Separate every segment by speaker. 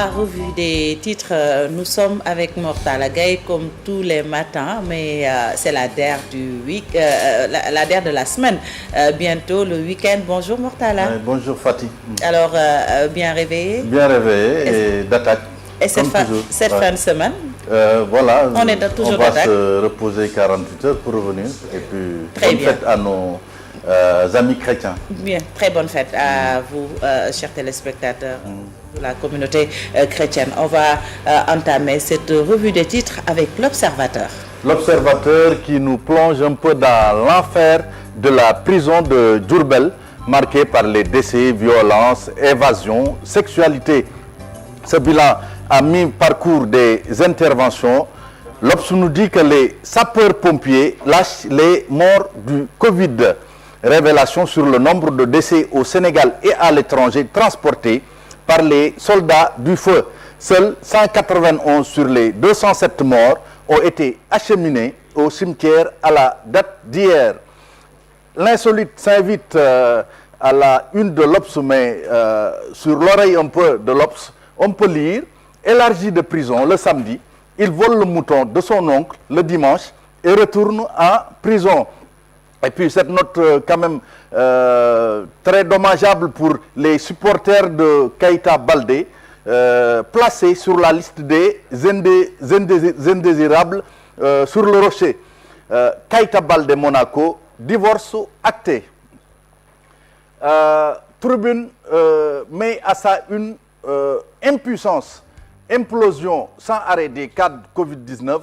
Speaker 1: la revue des titres. Nous sommes avec Mortala Gaye comme tous les matins, mais c'est la dernière la dernière de la semaine. Bientôt le week-end. Bonjour Mortala.
Speaker 2: Bonjour Fatih.
Speaker 1: Alors, bien réveillé?
Speaker 2: Bien réveillé et d'attaque.
Speaker 1: Et cette fin de semaine?
Speaker 2: Voilà,
Speaker 1: toujours
Speaker 2: on va se reposer 48 heures pour revenir. Et puis, bonne fête à nos amis chrétiens.
Speaker 1: Bien, très bonne fête à vous, chers téléspectateurs de la communauté chrétienne. On va entamer cette revue des titres avec l'Observateur.
Speaker 2: L'Observateur qui nous plonge un peu dans l'enfer de la prison de Diourbel, marqué par les décès, violences, évasions, sexualité. Ce bilan à mi-parcours des interventions, l'Obs nous dit que les sapeurs-pompiers lâchent les morts du Covid. Révélation sur le nombre de décès au Sénégal et à l'étranger transportés par les soldats du feu. Seuls 191 sur les 207 morts ont été acheminés au cimetière à la date d'hier. L'insolite s'invite à la une de l'Obs, mais sur l'oreille un peu de l'Obs, on peut lire « Élargi de prison le samedi, il vole le mouton de son oncle le dimanche et retourne en prison ». Et puis cette note quand même très dommageable pour les supporters de Keïta Baldé, placés sur la liste des indésirables sur le rocher. Keïta Baldé Monaco, divorce acté. Tribune met à sa une impuissance, implosion sans arrêt des cas de Covid-19,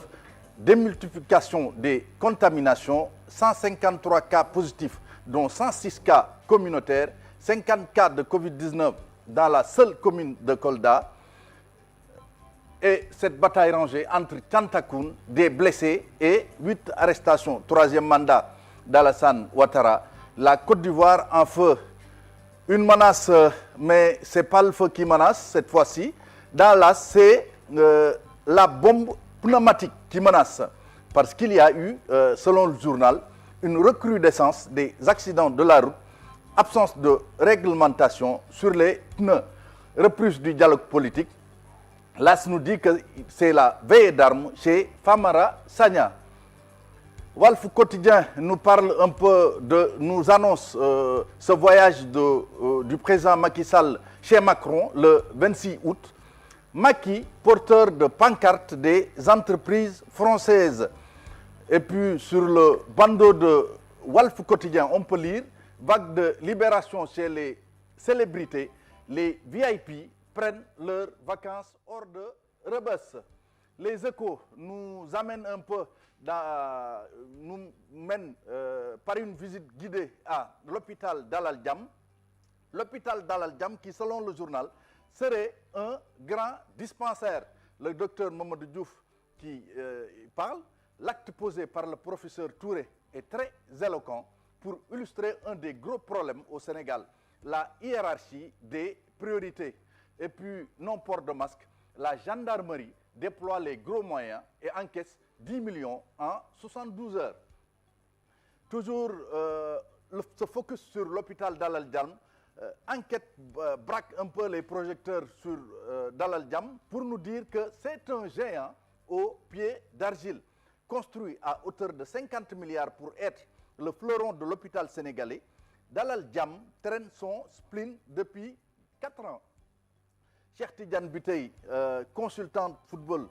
Speaker 2: démultiplication des contaminations, 153 cas positifs, dont 106 cas communautaires, 50 cas de Covid-19 dans la seule commune de Kolda. Et cette bataille rangée entre Tiantakoun, des blessés et 8 arrestations. Troisième mandat d'Alassane Ouattara. La Côte d'Ivoire en feu. Une menace, mais ce n'est pas le feu qui menace cette fois-ci. Dans la, c'est la bombe pneumatique qui menace. Parce qu'il y a eu, selon le journal, une recrudescence des accidents de la route, absence de réglementation sur les pneus, reprise du dialogue politique. L'AS nous dit que c'est la veille d'armes chez Famara Sagna. Walf Quotidien nous parle un peu nous annonce ce voyage du président Macky Sall chez Macron le 26 août. Macky, porteur de pancartes des entreprises françaises. Et puis sur le bandeau de Walf Quotidien, on peut lire vague de libération chez les célébrités. Les VIP prennent leurs vacances hors de Rebeuss. Les Échos nous amènent un peu nous mènent par une visite guidée à l'hôpital d'Al Djam. L'hôpital d'Al Djam qui, selon le journal, serait un grand dispensaire. Le docteur Mamadou Diouf qui parle. L'acte posé par le professeur Touré est très éloquent pour illustrer un des gros problèmes au Sénégal, la hiérarchie des priorités. Et puis, non-port de masque, la gendarmerie déploie les gros moyens et encaisse 10 millions en 72 heures. Toujours ce focus sur l'hôpital d'Al Djam, enquête braque un peu les projecteurs sur Dalal Djam pour nous dire que c'est un géant au pied d'argile, construit à hauteur de 50 milliards pour être le fleuron de l'hôpital sénégalais. Dalal Djam traîne son spleen depuis 4 ans. Cheikh Tidiane Biteye, consultant de football,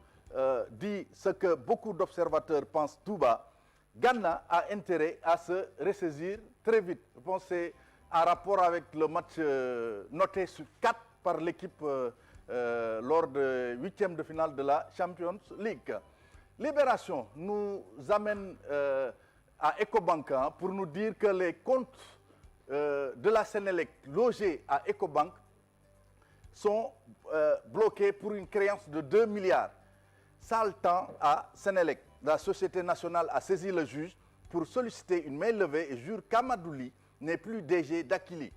Speaker 2: dit ce que beaucoup d'observateurs pensent tout bas. Ghana a intérêt à se ressaisir très vite. Je pense que c'est en rapport avec le match noté sur 4 par l'équipe lors de 8e de finale de la Champions League. Libération nous amène à Ecobank pour nous dire que les comptes de la Sénélec logés à Ecobank sont bloqués pour une créance de 2 milliards. Sale temps à Sénélec. La Société nationale a saisi le juge pour solliciter une main levée et jure qu'Amadouli n'est plus DG d'Akili.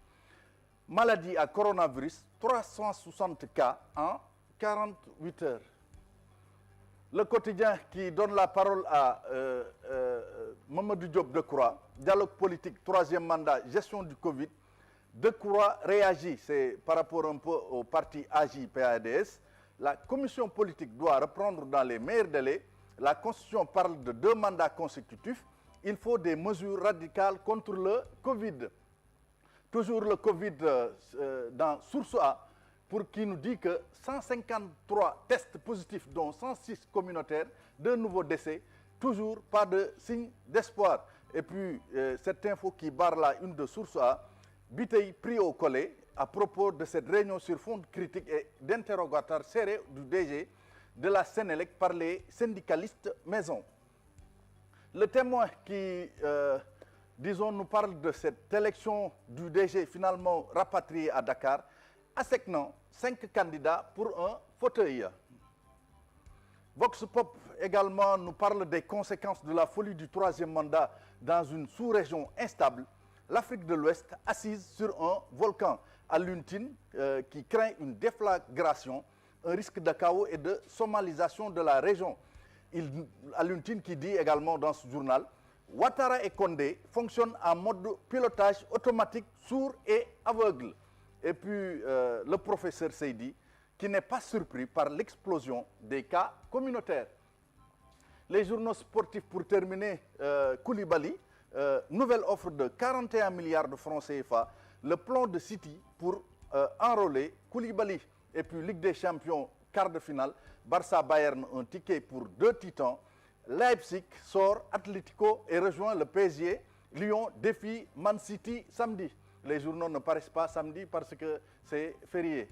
Speaker 2: Maladie à coronavirus, 360 cas en 48 heures. Le quotidien qui donne la parole à Mamadou Diop Decroix, dialogue politique, 3e mandat, gestion du Covid. Decroix réagit, c'est par rapport un peu au parti AJ-PADS. La commission politique doit reprendre dans les meilleurs délais. La Constitution parle de 2 mandats consécutifs. Il faut des mesures radicales contre le Covid. Toujours le Covid dans Source A, pour qui nous dit que 153 tests positifs, dont 106 communautaires, 2 nouveaux décès, toujours pas de signe d'espoir. Et puis, cette info qui barre la une de Source A, Bitey pris au collet à propos de cette réunion sur fond critique et d'interrogatoire serré du DG de la Sénélec par les syndicalistes maison. Le témoin qui, disons, nous parle de cette élection du DG finalement rapatrié à Dakar, asséquant 5 candidats pour un fauteuil. Vox Pop également nous parle des conséquences de la folie du 3e mandat dans une sous-région instable. L'Afrique de l'Ouest assise sur un volcan à Luntine qui craint une déflagration, un risque de chaos et de somalisation de la région. À Luntine qui dit également dans ce journal, Ouattara et Condé fonctionnent en mode pilotage automatique, sourd et aveugle. Et puis le professeur Seydi, qui n'est pas surpris par l'explosion des cas communautaires. Les journaux sportifs pour terminer, Koulibaly, nouvelle offre de 41 milliards de francs CFA, le plan de City pour enrôler Koulibaly. Et puis Ligue des Champions, quart de finale, Barça-Bayern, un ticket pour 2 titans. Leipzig sort Atlético et rejoint le PSG. Lyon défie Man City samedi. Les journaux ne paraissent pas samedi parce que c'est férié.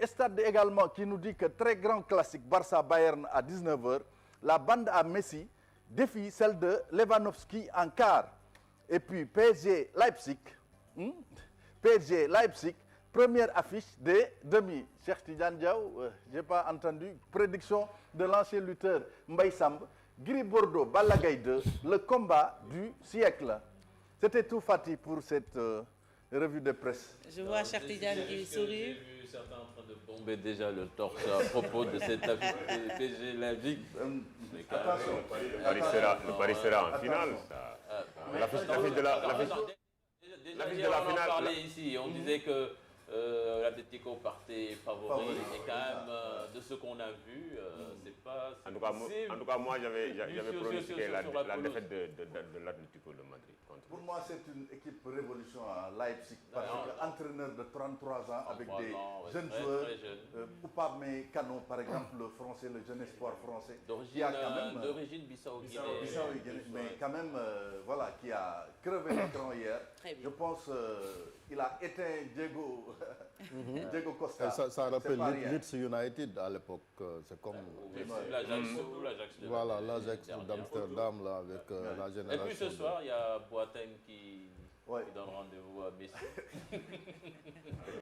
Speaker 2: Stade également qui nous dit que très grand classique Barça-Bayern à 19 h. La bande à Messi défie celle de Lewandowski en quart. Et puis PSG-Leipzig. PSG-Leipzig, première affiche des demi. Cheikh Tidiane Diaw, je n'ai pas entendu. Prédiction de l'ancien lutteur Mbaye Samb. Gris Bordeaux, Balla Gaye 2, le combat du siècle. C'était tout, Fatih, pour cette revue de presse.
Speaker 1: Je vois Cheikh Tidiane qui sourit.
Speaker 3: J'ai vu certains en train de bomber déjà le torse à propos de cette affiche PSG Leipzig.
Speaker 2: Attention.
Speaker 4: Le Paris sera en finale. L'affiche de la
Speaker 3: On en
Speaker 4: finale.
Speaker 3: parlait ici, on disait que l'Atlético partait favori et quand même de ce qu'on a vu, c'est pas...
Speaker 4: En tout cas, moi j'avais pronostiqué la défaite de l'Atlético de Madrid.
Speaker 2: Pour moi, c'est une équipe révolution à Leipzig, parce que entraîneur de 33 ans avec des jeunes joueurs, Upamecano Canon par exemple, le français, le jeune espoir français,
Speaker 3: d'origine Bissau-Guinée,
Speaker 2: mais quand même, voilà, qui a crevé l'écran hier. Je pense qu'il a éteint Diego Costa.
Speaker 5: Ça rappelle Leeds United à l'époque. C'est comme
Speaker 3: l'Ajax.
Speaker 5: Voilà, l'Ajax d'Amsterdam là, avec la génération.
Speaker 3: Et puis ce soir, il y a Boateng qui donne rendez-vous à Messi.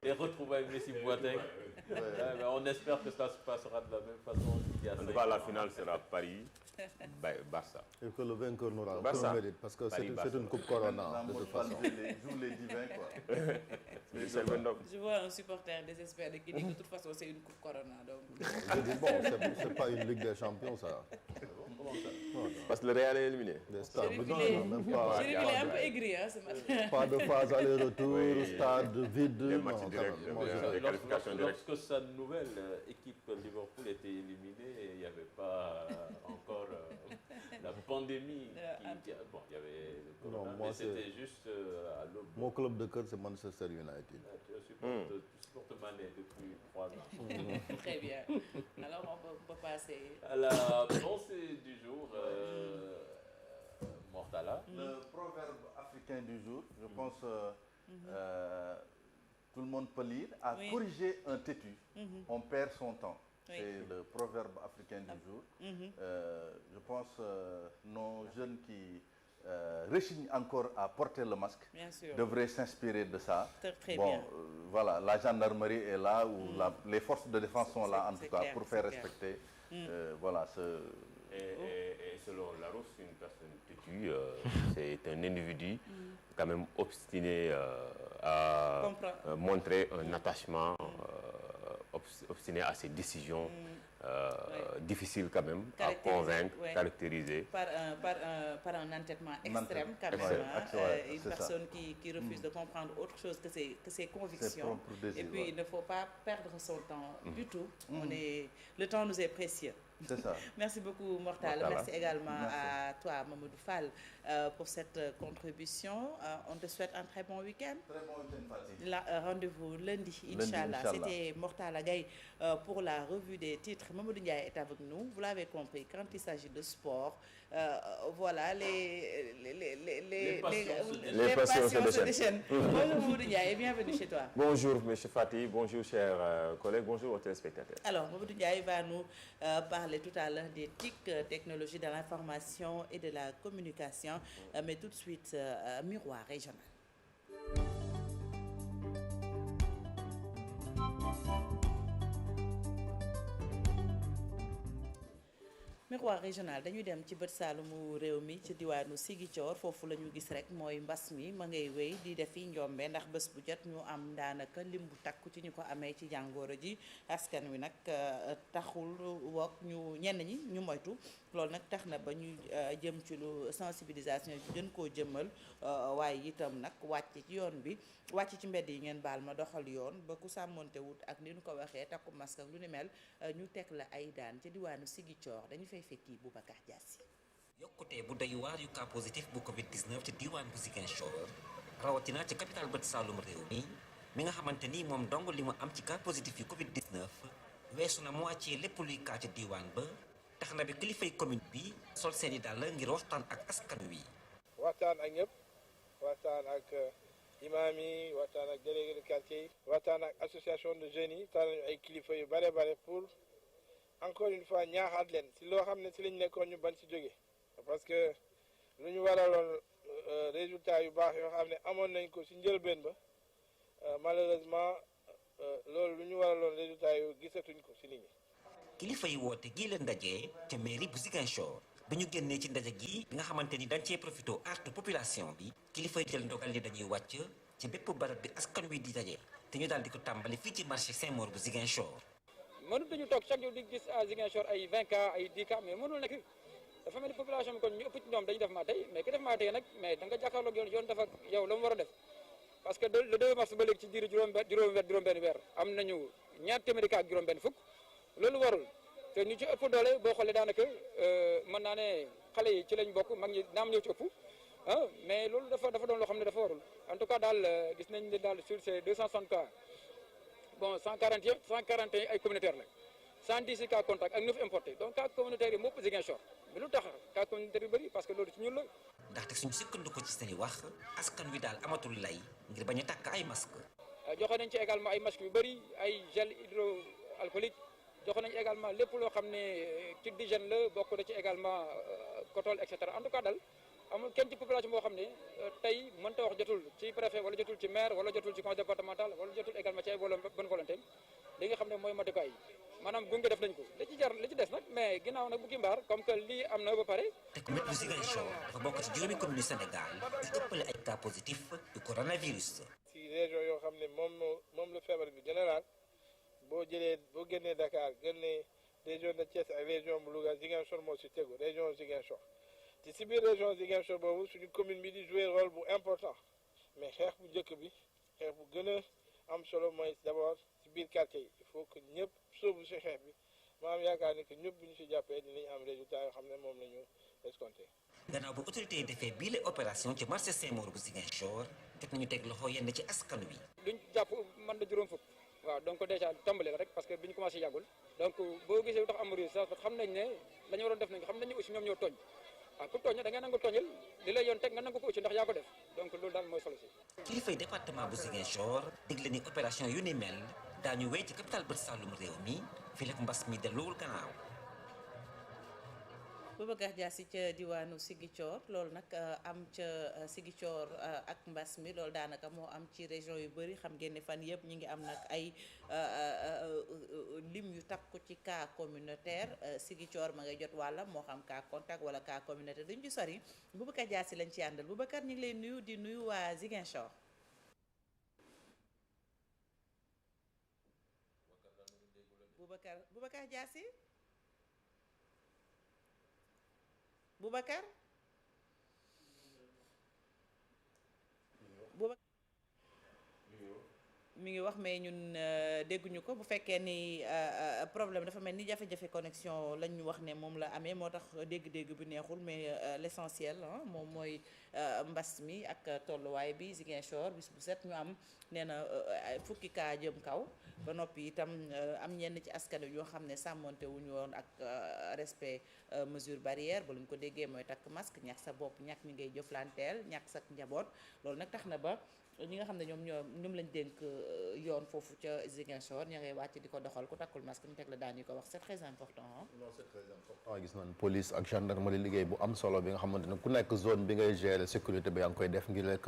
Speaker 3: Et retrouver Messi Boateng. On espère que ça se passera de la même façon.
Speaker 4: En tout cas, la finale sera Paris-Barça.
Speaker 5: Et que le vainqueur n'aura
Speaker 4: Barça.
Speaker 5: aucun mérite, parce que c'est une coupe Corona, de toute façon.
Speaker 2: Les divins, quoi.
Speaker 1: Je vois un supporter désespéré qui dit que de toute façon c'est une coupe Corona. Donc.
Speaker 5: Je dis bon, c'est pas une Ligue des Champions, ça.
Speaker 4: Parce que le Real est éliminé.
Speaker 5: Des stades,
Speaker 1: Jérémy,
Speaker 5: même pas.
Speaker 1: il est un peu aigri ce matin.
Speaker 5: Pas de phase aller-retour, stade vide.
Speaker 4: Les matchs directs,
Speaker 5: les
Speaker 4: qualifications directes.
Speaker 3: Lorsque sa nouvelle équipe Liverpool était éliminée, il n'y avait pas encore la pandémie. Bon, il y avait le corona, mais c'était juste à l'aube.
Speaker 5: Mon club de cœur, c'est Manchester United.
Speaker 3: Tu supportes Mané depuis 3 ans.
Speaker 1: Très bien. Alors on peut passer
Speaker 3: à la pensée du jour, Mortala.
Speaker 2: Le proverbe africain du jour, je pense tout le monde peut lire, à corriger un têtu, on perd son temps. C'est le proverbe africain du jour. Je pense nos jeunes qui rechignent encore à porter le masque devraient s'inspirer de ça.
Speaker 1: Très bien.
Speaker 2: Voilà, la gendarmerie est là, ou les forces de défense sont là en tout cas pour faire respecter. Voilà,
Speaker 4: Et selon Larousse, une personne têtue, c'est un individu quand même obstiné à montrer un attachement, obstiné à ses décisions, difficile quand même à convaincre, caractériser.
Speaker 1: Par un entêtement extrême quand même. Une personne qui refuse de comprendre autre chose que ses convictions. Et puis il ne faut pas perdre son temps du tout. Le temps nous est précieux.
Speaker 2: C'est ça.
Speaker 1: Merci beaucoup Mortala. Merci également à toi Mamadou Fall pour cette contribution. On te souhaite un très bon week-end.
Speaker 2: Très bon week-end Fatih.
Speaker 1: Rendez-vous lundi, Inch'Allah. C'était Mortala Gaye pour la revue des titres. Mamadou Ndiaye est avec nous. Vous l'avez compris, quand il s'agit de sport, voilà, les passions se déchaînent. Bonjour Mamadou Ndiaye et bienvenue chez toi.
Speaker 6: Bonjour M. Fatih, bonjour chers collègues, bonjour aux téléspectateurs.
Speaker 1: Alors Mamadou Ndiaye va nous parler tout à l'heure des TIC, technologies de l'information et de la communication, mais tout de suite, miroir régional. Miroir régional dañuy dem ci bët saalumu réew mi ci diwaanu Ziguinchor foofu la ñu gis rek mooy mbas mi ma ngay wéy di defi njombe ndax bés bu jot ñu am daanaka lim bu takku ci ñu ko amee ci jàngoro ji askan wi nag taxul wook ñu ñenn ñi ñu moytu loolu nag tax na ba ñu jëm ci lu sensibilisation bi gën koo jëmmal waaye itam nag wàcc ci yoon bi wàcc ci mbedd yi ngeen baal ma doxal yoon ba ku sàmmonte wut ak ni ñu ko waxee takku masque ak lu ni mel ñu teg la ay daan ci diwaanu Ziguinchor dañu fay fekki Boubacar Diassi.
Speaker 7: yokkute bu doy waar yu cas positif bu Covid-19 ci diwaan bu Ziguinchor rawatina ci capital bët Saalum réew mi nga xamante ni moom dong li mu am ci cas positif yu Covid-19 weesu na moitié lépp luy cas ci diwaan ba tax na bi kilifay commune bi sol seeni dàll ngir waxtaan ak askan wi.
Speaker 8: waxtaan ak ñëpp waxtaan ak imaam yi waxtaan ak délégué de quartier yi waxtaan ak association de jeunes yi tànn nañu ay kilifa yu bare pour. encore une fois ñaaxaat leen si loo xam ne si lañ nekkoon ñu ban si jóge parce que lu ñu waraloon résultat yu baax yoo xam ne amoon nañ ko si njëlbeen ba malheureusement loolu lu ñu waraloon résultat yu gisatuñ ko si nit ñi.
Speaker 7: kilifa yi woote gii leen ndaje ca mairie bu Ziguinchor bi ñu génnee ci ndaje gi bi nga xamante ni dañ cee profité artu population bi kilifa yi jël ndogal ni dañuy wàcc ci bépp barab bi askan wi di daje te ñu daal di ko tàmbali fii ci marché Saint-Maur bu Ziguinchor.
Speaker 9: mënut dañu toog chaque jour di gis à Ziguinchor ay 20 cas ay 10 cas mais mënul nekk dafa mel ni population bi kon ñu ëpp ci ñoom dañu def maa tey mais ki def maa tey nag mais da nga jàkkaarloog yoon dafa yow la mu war a def parce que le 2 mars ba léegi ci diiru juróom-benn weer am nañu ñaar téeméeri cas ak juróom-benn fukk loolu warul te ñu ci ëpp doole boo xoolee daanaka mën naa ne xale yi ci lañ bokk mag ñi naam ñëw ci ëpp mais loolu dafa doon loo xam ne dafa warul en tout cas daal gis nañ ne daal sur ces 260 cas bon 141 ay communautaire la 110 cas contact ak 9 importés donc cas communautaire yi moo ëpp Ziguinchor mais lu tax cas communautaire yu bëri parce que loolu ci ñun la.
Speaker 7: ndaxte suñu sukkandiku ci seen i wax askan wi daal amatul lay ngir bañ a takk ay masque
Speaker 9: joxe nañ ci également ay masques yu bëri ay gel hydroalcoolique joxe nañ également lépp loo xam ne kit d'hygiène la bokk na ci également kotol et cetera en tout cas daal amul kenn ci population boo xam ne tey mënta wax jotul ci préfet wala jotul ci maire wala jotul ci conseil départemental wala jotul également ci ay bonne volonté li nga xam ne mooy matukaay yi maanaam gunge def nañ ko li ci des nag mais ginnaaw nag bu ki mbaar comme que lii am na ba pare.
Speaker 7: te commune bu Ziguinchor dafa bokk ci juróomi commune yu Sénégal yu ëppale ay cas positif du coronavirus.
Speaker 8: si région yoo xam ne moom la feebar bi général boo génnee Dakar génnee région de Thiès ak région bu Louga Ziguinchor moo si tegu région Ziguinchor. te si biir région Ziguinchor boobu suñu commune bi di jouer rôle bu important mais xeex bu njëkk bi xeex bu gën a am solo mooy d'abord si biir quartier yi il faut que ñëpp sóobu si xeex bi ma am yaakaar ni que ñëpp bu ñu si jàppee dinañ am résultat yoo xam ne moom la ñu escompté.
Speaker 7: gannaaw bu autorité yi defee bii la opération ci marché Saint-Maur bu Ziguinchor jot nañu teg loxo yenn ci askan wi.
Speaker 9: duñ jàpp mën na juróom fukk waaw donc déjà tàmbali la rek parce que bi ñu commencé yàggul donc boo gisee lu tax am résultat xam nañ ne la ñu waroon def nañ xam nañ ne aussi ñoom ñoo tooñ. waaw ku tooñ da ngay nangu tooñal li lay yoon teg nga nangu ko ci ndax yaa ko def donc loolu daal mooy solo si.
Speaker 7: kilifay département bu Ziguinchor digle ni opération yu ni mel daañu wéy ci capital bët Saalum réew mi fii la mbas mi delluwul gannaaw.
Speaker 1: Boubacar Diassi ca diwaanu Ziguinchor loolu nag am ca Ziguinchor ak mbas mi loolu daanaka moo am ci région yu bëri xam ngeen ne fan yëpp ñu ngi am nag ay lim yu takku ci cas communautaire Ziguinchor ma ngay jot wàlla moo xam cas contact wala cas communautaire duñ ci sori Boubacar Diassi lañ ci àndal Boubacar ñu ngi lay nuyu di nuyu waa Ziguinchor. Boubacar Diassi. Boubacar mi ngi wax mais ñun dégguñu ko bu fekkee ni problème dafa mel ni jafe-jafe connexion lañ ñu wax ne moom la amee moo tax dégg-dégg bi neexul mais l'essentiel moom mooy mbas mi ak tolluwaay bi Ziguinchor bis bu set ñu am nee na fukki kaa jëm kaw ba noppi itam am ñenn ci askan wi ñoo xam ne sàmmonte wuñu woon ak respect mesure barrière ba lu ñu ko déggee mooy takk masque ñàkk sa bopp ñàkk ñi ngay jëflanteel ñàkk sa njaboot loolu nag tax na ba ñi nga xam ne ñoom lañ dénk yoon foofu ca Ziguinchor ña ngay wàcc di ko doxal ku takkul masque ñu teg la daan yi ko wax c'est très important.
Speaker 5: non c'est très important gis nañ police ak gendarmerie liggéey bu am solo bi nga xamante ne ku nekk zone bi ngay gérer sécurité bi yaa ngi koy def ngir rek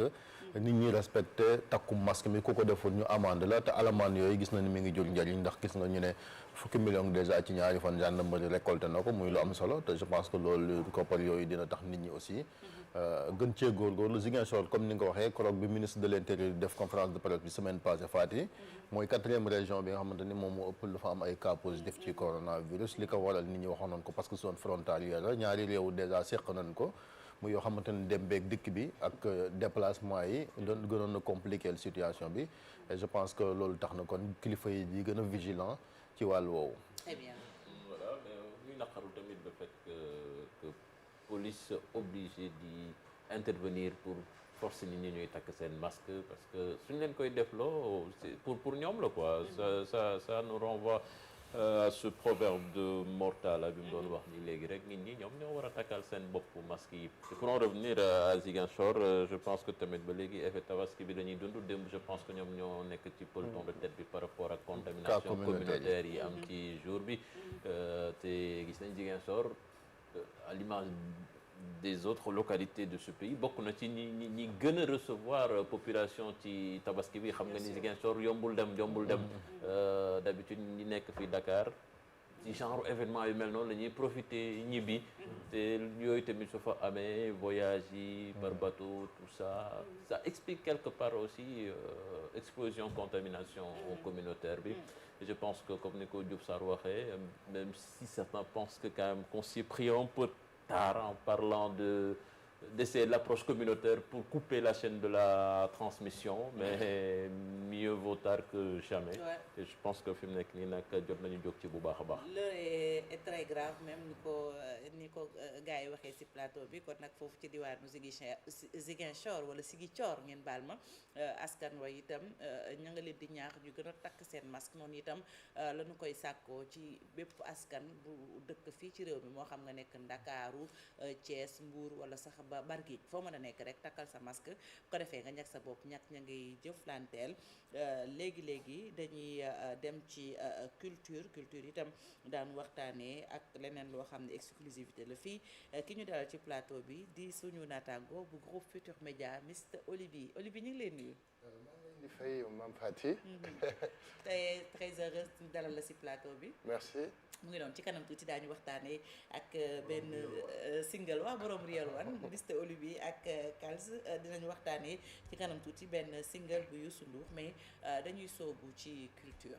Speaker 5: nit ñi respecté takku masque mi ku ko deful ñu amande la te alamaan yooyu gis nañ mi ngi jur njëriñ ndax gis nga ñu ne fukki million déjà ci ñaari fan gendarmerie récolté na ko muy lu am solo te je pense que loolu koppar yooyu dina tax nit ñi aussi gën cee góorgóorlu Ziguinchor comme ni nga ko waxee colloque bi ministre de l'intérieur def conférence de presse bi semaine passée Fatick mooy 4e région bi nga xamante ni moom moo ëpp lu fa am ay cas positif ci coronavirus li ko waral nit ñi waxoon nañ ko parce que zone frontalière la ñaari réew déjà seq nañ ko mu yoo xamante ni dem beeg dikk bi ak déplacement yi doon gënoon na compliquer situation bi et je pense que loolu tax na kon kilifa yi di gën a vigilant ci wàllu woowu.
Speaker 1: Très bien.
Speaker 3: Voilà mais ñuy naqaru tamit le fait que police obligée di intervenir pour force nit ñi ñuy takk seen masque parce que suñ leen koy defloo c'est pour ñoom la quoi ça nous renvoie à ce proverbe de Mortala bi mu doon wax ni léegi rek nit ñi ñoom ñoo war a takkal seen bopp masque yi. pour en revenir à Ziguinchor je pense que tamit ba léegi effet tabaski bi la ñuy dund démb je pense que ñoom ñoo nekk ci peloton de tête bi par rapport ak contamination communautaire yi am ci jour bi te gis nañ Ziguinchor à l'image des autres localités de ce pays bokk na ci ñi gën a recevoir population ci tabaski bi xam nga ni Ziguinchor yombul dem d'habitude ñi nekk fii Dakar ci genre événement yu mel noonu la ñuy profiter ñibbi te yooyu tamit su fa amee voyage yi par bateau tout ça explique quelque part aussi explosion contamination communautaire bi et je pense que comme ni ko Diouf Sarr waxee même si certains pensent que quand même qu'on s'y est pris un peu tard en parlant d'essayer de l'approche communautaire pour couper la chaîne de la transmission mais mieux vaut tard que jamais. Ouais. Et je pense que fi mu nekk nii nag jot nañu jóg ci bu baax a baax.
Speaker 1: L'heure est très grave même ni ko gars yi waxee ci plateau bi kon nag foofu ci diwaanu Ziguinchor wala Ziguinchor ngeen baal ma askan wa itam ña nga leen di ñaax ñu gën a takk seen masque noonu itam la ñu koy sàkkoo ci bépp askan bu dëkk fii ci réew mi moo xam nga nekk Ndakaaru Thiès Mbour wala sax ba Bargny foo mën a nekk rek takkal sa masque bu ko defee nga ñàkk sa bopp ñàkk ña ngay jëflanteel léegi dañuy dem ci culture itam daan waxtaanee ak leneen loo xam ne exclusivité la fii ki ñu dalal ci plateau bi di suñu naataango bu groupe Futurs Médias Mr Olivier ñu ngi leen nuyu.
Speaker 10: maa ngi leen di fay Mame Faty.
Speaker 1: tey très heureuse dalal la ci plateau bi.
Speaker 10: merci.
Speaker 1: mu ngi doon ci kanam tuuti daañu waxtaanee ak benn single waa borom Real One Mr Olivier ak Kals dinañu waxtaanee ci kanam tuuti benn single bu Youssou Ndour mais dañuy soobu ci culture.